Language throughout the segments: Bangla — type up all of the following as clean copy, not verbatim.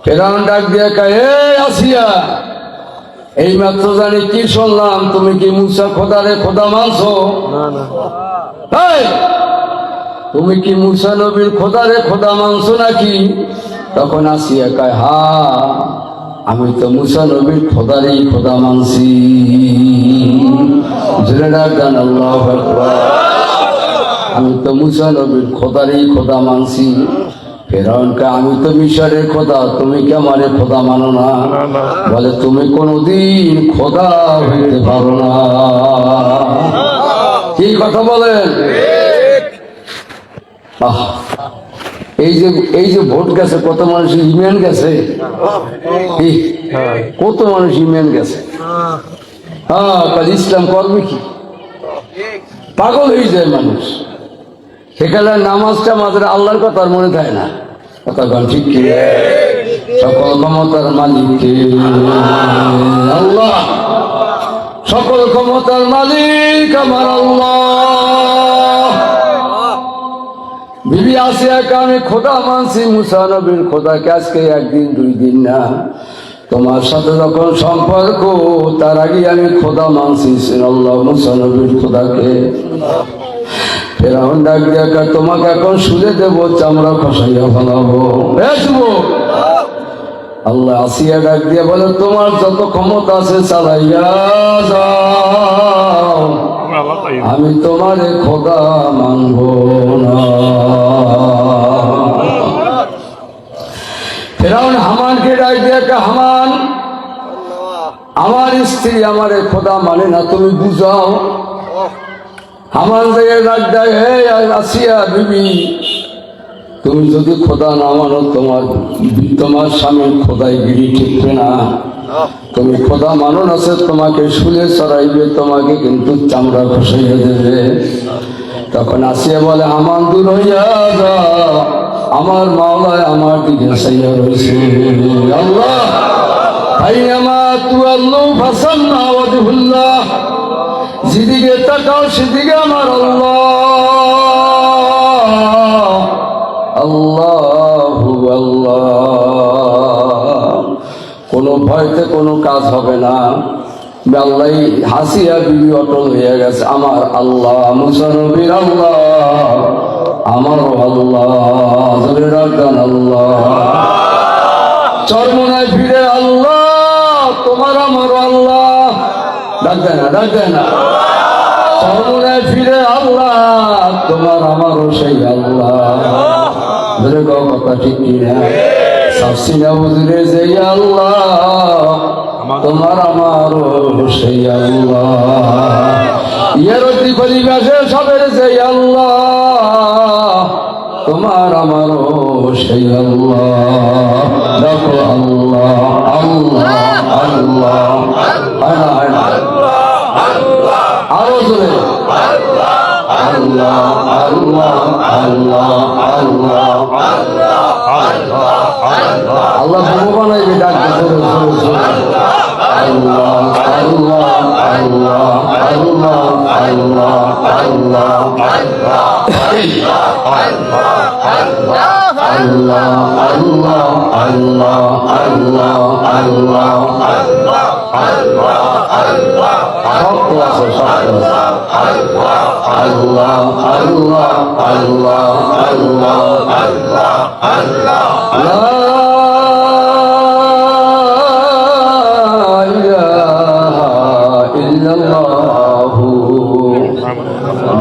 ফেরাউন ডাক দিয়ে কয়, হে আসিয়া, এই মাত্র জানি কি শুনলাম, তুমি কি মুসা খোদারে খোদা মানছো? এই, তুমি কি মুসা নবীর খোদারে খোদা মানছো নাকি? তখন আসিয়া কয়, হা, আমি তো মুসা নবীর খোদারই খোদা মানছি। আল্লাহু আকবার। আমি তো মুসা নবীর খোদারই খোদা মানছি। ফেরাউনকে, আমি তো মিশরের খোদা, তুমি কি আমারে খোদা মানো না? বলে, তুমি কোনদিন খোদা হইতে পারো না। কি কথা বলেন? এই যে ভোট গেছে, কত মানুষ ইমেন গেছে, কত মানুষ ইমেন গেছে। হ্যাঁ, তাহলে ইসলাম করবে কি? পাগল হয়ে যায় মানুষ। সেখানে নামাজটা মাত্র আল্লাহর কথা আর মনে থাকে না। কথা বল ঠিক কি? সকল ক্ষমতার মালিক আল্লাহ, সকল ক্ষমতার মালিক আমার আল্লাহ। বিবি আসিয়াকে আমি খোদা মানছি, মুসা নবীর খোদাকে আজকে একদিন দুই দিন না, তোমার সাথে যখন সম্পর্ক, তার আগে আমি খোদা মানছি আল্লাহ মুসা নবীর খোদাকে। ফেরাউন ডাক দিয়া, তোমাকে এখন শুলে দেবো, চামড়া খসাইয়া ফেলাবো। আল্লাহ আসিয়া ডাক দিয়া বলে, তোমার যত ক্ষমতা আছে চালাইয়া যাও, আমি তোমারে খোদা মানব না। ফেরাউন হামানকে ডাক দিয়া, হামান, আমার স্ত্রী আমারে খোদা মানে না, তুমি বুঝাও। হামান থেকে ডাক দেয়, হে আসিয়া বিবি, তুমি যদি খোদা না মানো, তোমার স্বামীর খোদাই গিরি ঠিকবে না। তুমি খোদা মানো না, সে তোমাকে শুলে চড়াইবে, তোমাকে কিন্তু চামড়া খসাইয়া দেবে। তখন আসিয়া বলে, হামান দূর হইয়া যা, আমার মাওলায় আমার দিকে সাইয়া রয়েছে। আল্লাহ যেদিকে তাকাও সেদিকে আমার আল্লাহ। আল্লাহু আল্লাহ। কোনো ভয়তে কোনো কাজ হবে না। আল্লাহ হাসিয়া বিবি অটল হয়ে গেছে, আমার আল্লাহ মুসা নবীর আল্লাহ, আমারও আল্লাহ। ধরে রাখবেন আল্লাহ। চরমনায় ফিরে আল্লাহ, তোমার আমারও আল্লাহ। ডাকবে না, ডাকবে না। চরমনায় ফিরে আল্লাহ, তোমার আমারও সেই আল্লাহ। ধরে গাও কথা ঠিক কিনা? সাবসিনা বুঝলে যে আল্লাহ, তোমার আমারও সেই আল্লাহ। ইয়ারতি খলিফাসে সবের যে আল্লাহ, তোমার আমারও সেই আল্লাহ। দেখো আল্লাহ আল্লাহ আল্লাহ আরো জোরে আল্লাহ আল্লাহ আল্লাহ আল্লাহ আল্লাহ ভগবান ডাক আল্লাহ আল্লাহ আল্লাহ আল্লাহ আল্লাহ আল্লাহ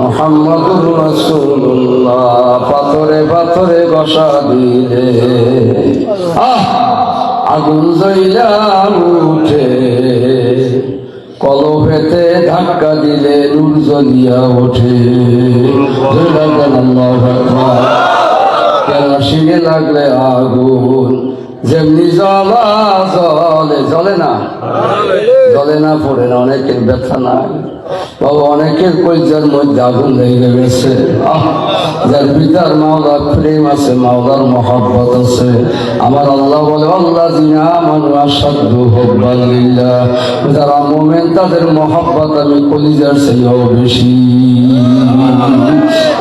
মুহাম্মাদুর রাসূলুল্লাহ। পাথরে পাথরে ঘষা দিলে আগুন জ্বলা উঠে, কলবেতে ধাক্কা দিলে নূর জ্বলিয়া ওঠে। কেরোসিনে লাগলে আগুন যেমনি জ্বলা জ্বলে, জ্বলে না, জ্বলে না, পড়ে না। অনেকের ব্যথা নাই বাবা, অনেকের কলজার মধ্যে আগুন লেগে গেছে। যার পিতার মাওলার প্রেম আছে, মাওলার মহব্বত আছে, আমার আল্লাহ বলে আল্লাহ জিনা মানু আসাদু হুব্বান লিল্লাহ। যারা মুমিন তাদের মহব্বত আমি কলিজার চেয়েও বেশি।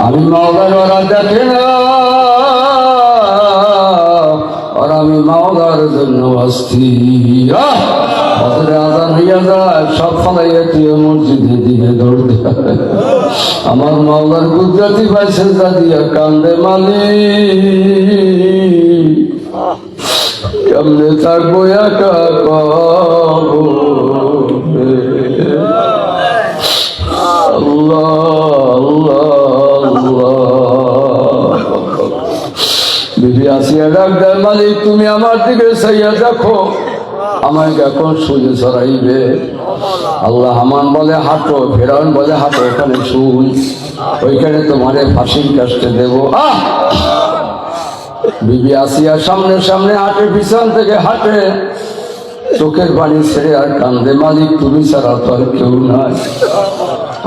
আমি মাওলার ওরা দেখে না, ওরা আমি মাওলার জন্য অস্থির। হজরে আজান হইয়া যায়, সব ফালাইয়া তুই মসজিদের দিকে দৌড়। আমার মাওলার গুজরাটি ভাই সেজদা দিয়া কান্দে মালিক, কেমনে থাকবো একা কবরে। আল্লাহ আল্লাহ আল্লাহ। বিবি আসিয়া ডাক দেয়, মালিক তুমি আমার দিকে চাইয়া দেখো, আমায় এখন সুজে ছড়াইবে। আল্লাহ হামান বলে হাঁটো, ফেরাউন বলে হাঁটো, ওখানে শুন, ওইখানে তোমারে ফাঁসির কাস্টে দেব। বিবি আসিয়া সামনে সামনে হাঁটে, পিছন থেকে হাঁটে, চোখের পানি ছেড়ে আর কান্দে, মালিক তুমি ছাড়া তো আর কেউ নাই,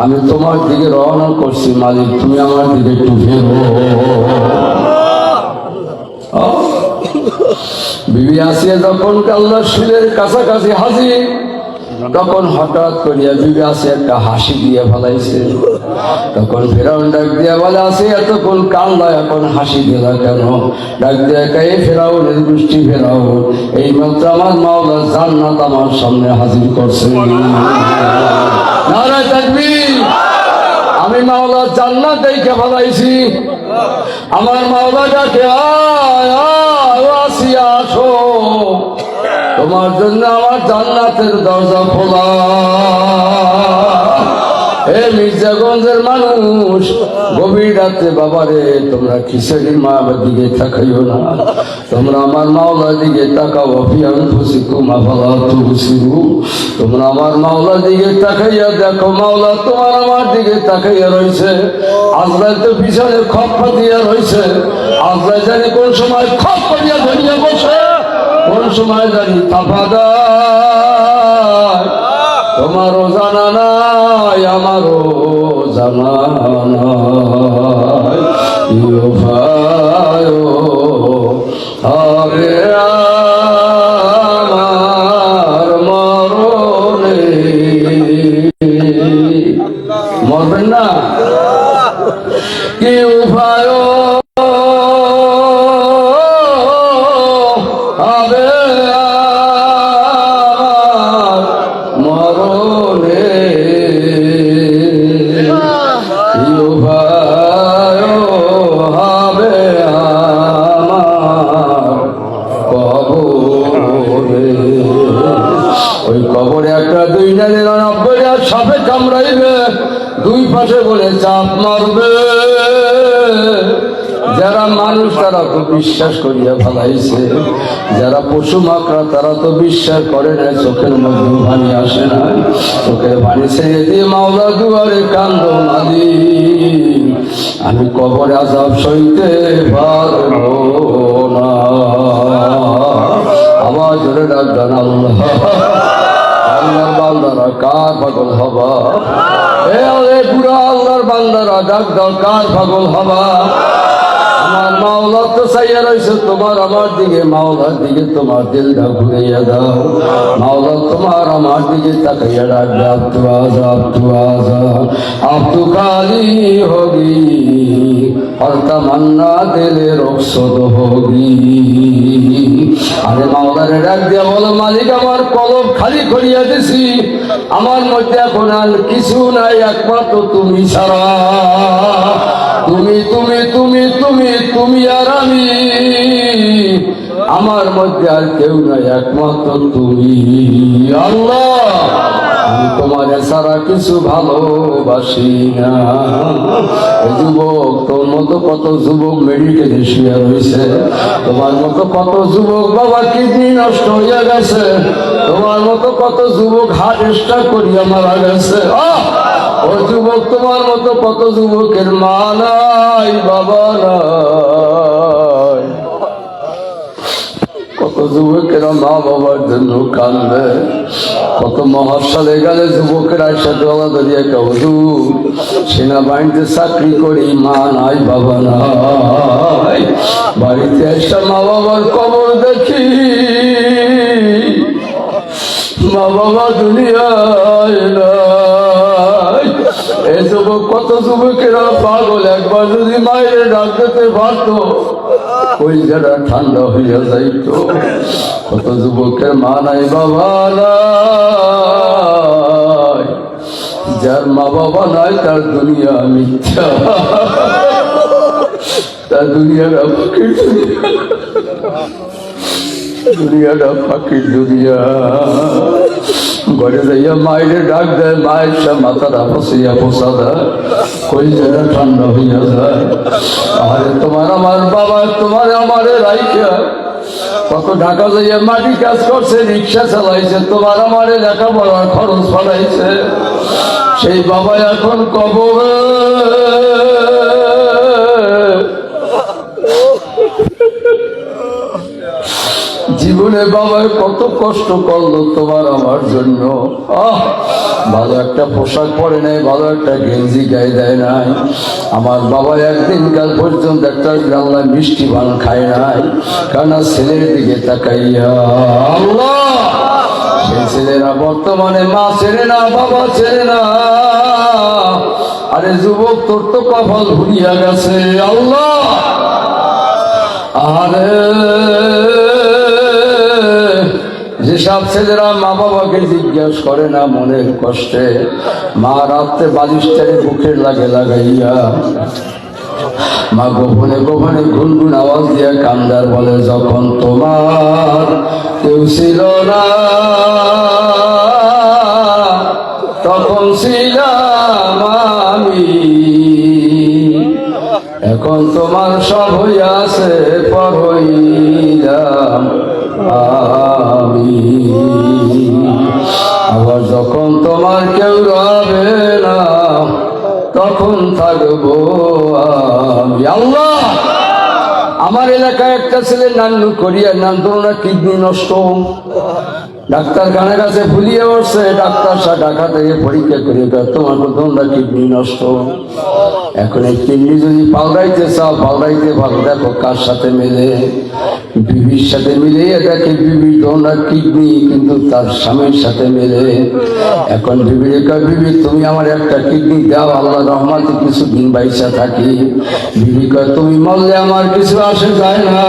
আমি তোমার দিকে রওনা করছি, মালিক তুমি আমার দিকে একটু ফেরো। বিবি আসিয়া যখন আল্লাহর শিলের কাছাকাছি হাজির, তখন হঠাৎ করিয়া বিবি আসিয়া একটা হাসি দিয়ে ফেলাইছে। তখন ফেরাউন ডাক দিয়া বলে, আসি এতক্ষণ কান্না, এখন হাসি দিলা কেন? ডাক দিয়া কে ফেরাউনের গোষ্ঠী ফেরাউন, এই মাত্র আমার মাওলা জান্নাত আমার সামনে হাজির করছে। নারায়ে তাকবীর। আমি মাওলা জান্নাত দেখে ফেলাইছি। আমার মাওলা ডাকে, আয় আয় আসিয়া আসো, তোমার জন্য আমার জান্নাতের দরজা খোলা। হে মির্জাগঞ্জের মানুষ, গভীর রাতে বাবারে তোমরা খিচুড়ির মা দিকে তাকাইও না, তোমরা আমার মাওলার দিকে তাকাও। তোমরা আমার মাওলার দিকে তাকাইয়া দেখো, মাওলা তোমার আমার দিকে তাকাইয়া রয়েছে। আজরাইল তো পিছনে খপ পাতিয়া রয়েছে, আজরাইল জানি কোন সময় খপ পাতিয়া ধরিয়া বসে, কোন সময় জানি তাফা দেয়। তোমারও জানা নাই, আমারও জানা নাই, হবে আমার মরণে। মরবেন না? কি উপায় হবে মরণে, কি উপায় হবে আমার কবরে। ওই কবরে একটা 299 সাপে কামড়াইবে, দুই পাশে বলে চাপ মারবে। যারা মানুষ তারা তো বিশ্বাস করিয়া ফেলাইছে, যারা পশু মাকড়া তারা তো বিশ্বাস করে না, চোখের মধ্যে পানি আসে না, চোখের পানি ছেড়ে দিয়ে মাওলা দুয়ারে কান্দ, মালিক আমি কবরে আযাব সইতে পারবো না। আবার জোরে ডাক দেন, আল্লাহ। আল্লাহর বান্দারা কার পাগল হবা? এ পুরা আল্লাহর বান্দারা ডাক দাও, কার পাগল হবা? আমার মাওলা তো চাইয়া রয়েছে তোমার আমার দিকে, মাওলার দিকে তোমার দিলটা ঘুরাইয়া দাও। মাওলা তোমার আমার দিকে তাকাইয়া ডাকবে, আব্দু আজা আব্দু আজা আব্দু কালি হোগি और तमन्ना दिले रखसद होगी। আরে মাওলারে ডাক দিয়া বলো, মালিক আমার কলব খালি করিয়া দিছি, আমার মধ্যে এখন আর কিছু নাই, একমাত্র তুমি ছাড়া। তুমি তুমি তুমি তুমি তুমি আর আমি, আমার মধ্যে আর কেউ নাই, একমাত্র তুমি আল্লাহ। আমি তোমার ছাড়া কিছু ভালোবাসি না। যুবক, তোর মতো কত যুবক মেডিকেলে শুয়ে রয়েছে, তোমার মতো কত যুবক বাবা কিডনি নষ্ট হইয়া গেছে, তোমার মতো কত যুবক হার্ট স্ট্রোক করিয়া মারা গেছে। ও যুবক, তোমার মতো কত যুবকের মা নাই, বাবা নাই, কত যুবকেরা মা বাবার জন্য কান্দে। কত মহাশালে গেলে যুবকেরা সাথে ধরিয়া কেউ সেনাবাহিনীতে চাকরি করি, মা নাই বাবা নাই। বাড়িতে এসে মা বাবার কবর দেখি, মা বাবা দুনিয়ায় নাই। এই যুবক, কত যুবকেরা পাগল, একবার যদি মায়ের ডাক দিতে পারতো ওই যারা ঠান্ডা হইয়া যাইতো। কত যুবকের মা নাই বাবা নাই, যার মা বাবা নাই তার দুনিয়া মিথ্যা, তার দুনিয়াটা ফাঁকির দুনিয়াটা ফাঁকির দুনিয়া। ঘরে যাইয়া মায়ের ডাক দেয়, মায়ের সব মাথাটা বসিয়া বসা দেয়, কলিজাটা ঠান্ডা হইয়া যায়। আরে তোমার আমার বাবা তোমার আমারে রাইখা কত ঢাকা যাইয়া মাটি কাজ করছে, রিক্সা চালাইছে, তোমার আমারে লেখাপড়ার খরচ বাড়াইছে। সেই বাবা এখন কবরে। জীবনে বাবা কত কষ্ট করলো তোমার আমার জন্য। ভালো একটা পোশাক পরে নাই, ভালো একটা গেঞ্জি গায়ে দেয় নাই। আমার বাবা একদিন কাল পর্যন্ত একটা গাল্লা মিষ্টি পান খায় নাই, কারণ ছেলের দিকে তাকাইয়া। আল্লাহ, সেই ছেলেরা বর্তমানে মা ছেড়ে না, বাবা ছেড়ে না। আরে যুবক, তোর তো কপাল ভুলিয়া গেছে। আল্লাহ, আরে যেসব ছেলেরা মা বাবাকে জিজ্ঞাস করে না মনের কষ্টে, মা রাত্রে বালিশটারে বুকের লাগে লাগাইয়া মা গোপনে গোপনে গুনগুন আওয়াজ দিয়া কান্দার বলে, যখন তোমার কেউ ছিল না তখন ছিলাম আমি, এখন তোমার সব হইয়াছে পর হইলাম আমি। আবার যখন তোমার কেউ রবে না তখন থাকবো আমি। আল্লাহ, আমার এলাকায় একটা ছেলে নান্নু করিয়া নাম না, কিডনি নষ্ট, ডাক্তারখানার কাছে ভুলিয়ে উঠছে। ডাক্তার সাহেব ঢাকা থেকে পরীক্ষা করে তোমার তোমরা কিডনি নষ্ট। এখন এই কিডনি যদি পাল্টাইতে চাও পাল্টাইতে পারো, দেখো কার সাথে মেলে, বিবির সাথে মিলে দেখে বিবি তোমরা কিডনি কিন্তু তার স্বামীর সাথে মেলে। এখন বিবির কয়, বিবি তুমি আমার একটা কিডনি দাও, আল্লাহ রহমাতে কিছুদিন বাইসা থাকি। বিবি কয়, তুমি মরলে আমার কিছু আসে যায় না,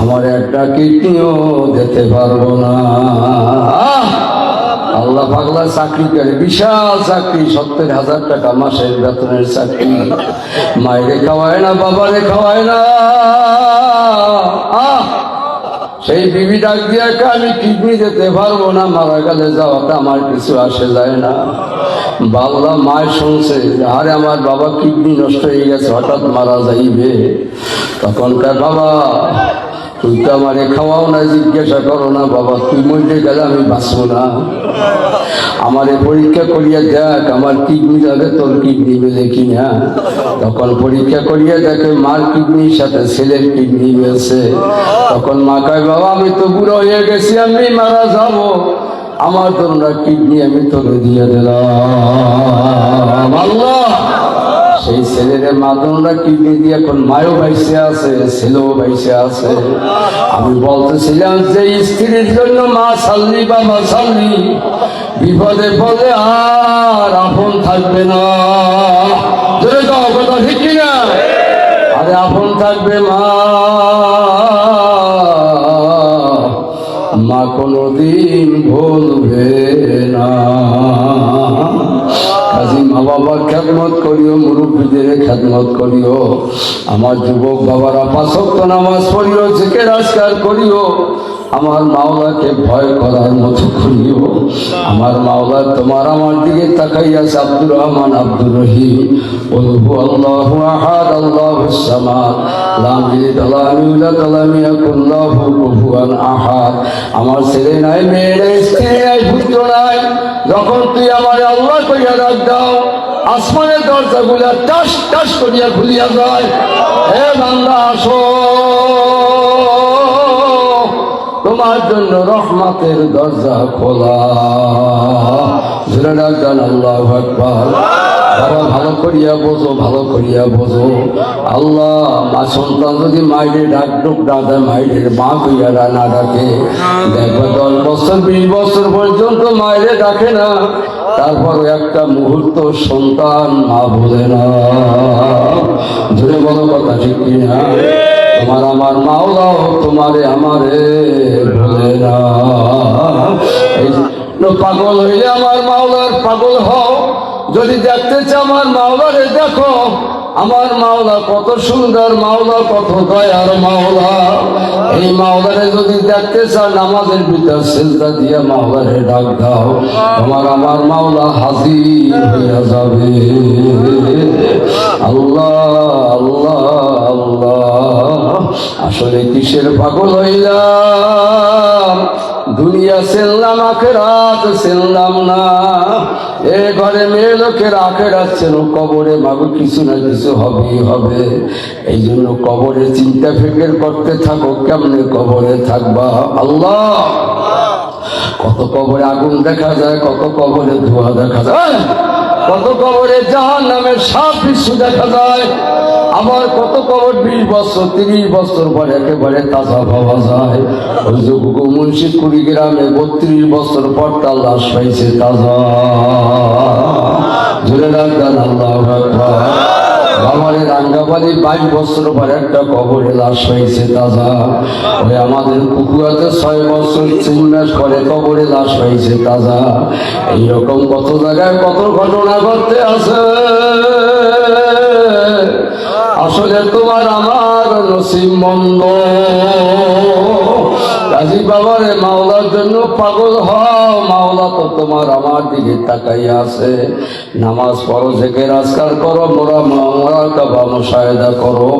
আমার একটা কিডনিও দিতে পারবো না। আল্লাহ পাগলা চাকরি করে, বিশাল চাকরি, 70,000 টাকা মাসের বেতনের চাকরি। মায়েরে খাওয়ায় না, বাবারে খাওয়ায় না। সেই বিবি ডাক দিয়া, আমি কিডনি দিতে পারবো না, মারা গেলে যাওয়াটা আমার কিছু আসে যায় না। বাল্লা মায় শুনছে, আরে আমার বাবা কিডনি নষ্ট হয়ে গেছে, হঠাৎ মারা যাইবে। তখনকার বাবা, তুই তো আমারে খাওয়াও না, জিজ্ঞাসা করো না, বাবা তুই মরে গেলে আমি বাঁচবো না, আমারে পরীক্ষা করিয়া দেখ আমার কিডনি যাবে, তোর কিডনি মেলে কিনা। তখন পরীক্ষা করিয়া দেখে মার কিডনির সাথে ছেলের কিডনি মিলছে। তখন মা কয়, বাবা আমি তো বুড়ো হয়ে গেছি, আমি মারা যাব, আমার তোমরা কিডনি আমি তোকে দিয়ে দিলাম। আল্লাহ, সেই ছেলের মাদনরা কিডনি দিয়ে এখন মায়ও বাইসে আছে, ছেলেও বাইসে আছে। আমি বলতেছিলাম যে স্ত্রীর জন্য মা সাল্লি বাবা সাল্লি, বিপদে পদে আর আপন থাকবে না। কথা ঠিক না? আরে আপন থাকবে মা, মা কোনদিন ভুলবে না। কাজী মা বাবার খেদমত করিও, মুরব্বীদের খেদমত করিও। আমার যুবক বাবারা 5 ওয়াক্ত নামাজ পড়িও, জিকির আজকার করিও। আমার মাওলাকে ভয় করার মতো করিও। আমার মাওলা তোমার আমার দিকে তাকাইয়াছে, আব্দুর রহমান আব্দুর রহিম, বলবো আল্লাহু আহাদ আল্লাহুস সামাদ লাম ইয়ালিদ ওয়ালাম ইউলাদ ওয়ালাম ইয়াকুল লাহু কুফুয়ান আহাদ। আমার ছেলে নাই, মেয়ে নাই, স্ত্রী নাই, পুত্র নাই, যখন তুই আমার আল্লাহ কইয়া ডাক দাও, আসমানের দরজাগুলা টাস টাস করিয়া খুলিয়া যায়। হে বান্দা আসো, তোমার জন্য রহমতের দরজা খোলা। আল্লাহু আকবার। বাবা ভালো করিয়া বোঝো, ভালো করিয়া বোঝো। আল্লাহ মা সন্তান যদি মায়ের ডাক ডুক না দেয়, মায়ের মা কইয়া না ডাকে, দেখো 10 বছর 20 বছর পর্যন্ত মায়ের ডাকে না, তারপর একটা মুহূর্ত সন্তান মা বলে না। ধরে বলো কথা ঠিক কিনা? তোমার আমার মাওলাও তোমারে আমারে বলে না। এই পাগল হইলে আমার মাওলার পাগল হও, যদি দেখতে চাও আমার মাওলারে দেখো। আমার মাওলা কত সুন্দর মাওলা, কত দয়ার মাওলা। এই মাওলারে যদি দেখতে চাও, নামাজের ভিতর সিজদা দিয়ে মাওলারে ডাক দাও, তোমার আমার মাওলা হাজির হইয়া যাবে। আল্লাহ আল্লাহ আল্লাহ, আসলে কিসের পাগল হইলাম? দুনিয়া চিনলাম, আখেরাত চিনলাম না। এ ঘরে মেয়ে লোকের আখেরাত ছিল, কবরে মাগো কিছু না কিছু হবেই হবে। এই জন্য কবরে চিন্তা ফিকির করতে থাকো, কেমনে কবরে থাকবা। আল্লাহ, কত কবরে আগুন দেখা যায়, কত কবরে ধোঁয়া দেখা যায়, কত কবরে জাহান্নামের সাপ বিচ্ছু দেখা যায়। আবার কত কবর 20 বছর 30 বছর পরে একেবারে তাজা পাওয়া যায়। ওই যে মুন্সি কুড়িগ্রামে 32 বছর পর তার লাশ পাইছে তাজা। জুড়ে রাখবেন আল্লাহু আকবার। আমাদের রাঙ্গাবাড়ি 22 বছর পর একটা কবরে লাশ হয়েছে তাজা। ওই আমাদের পুকুরাতে 6 বছর 3 মাস পরে কবরে লাশ হয়েছে তাজা। এইরকম কত জায়গায় কত ঘটনা ঘটতে আছে। আসলে তোমার আমার নসিব মন্দ। কাজী বাবারে মাওলার জন্য পাগল হও, মাওলা তো তোমার আমার দিকে তাকাইয়া আছে। নামাজ পড়ো, জিকির আজকার করো, মোরা কাবা মুশাহিদা করো।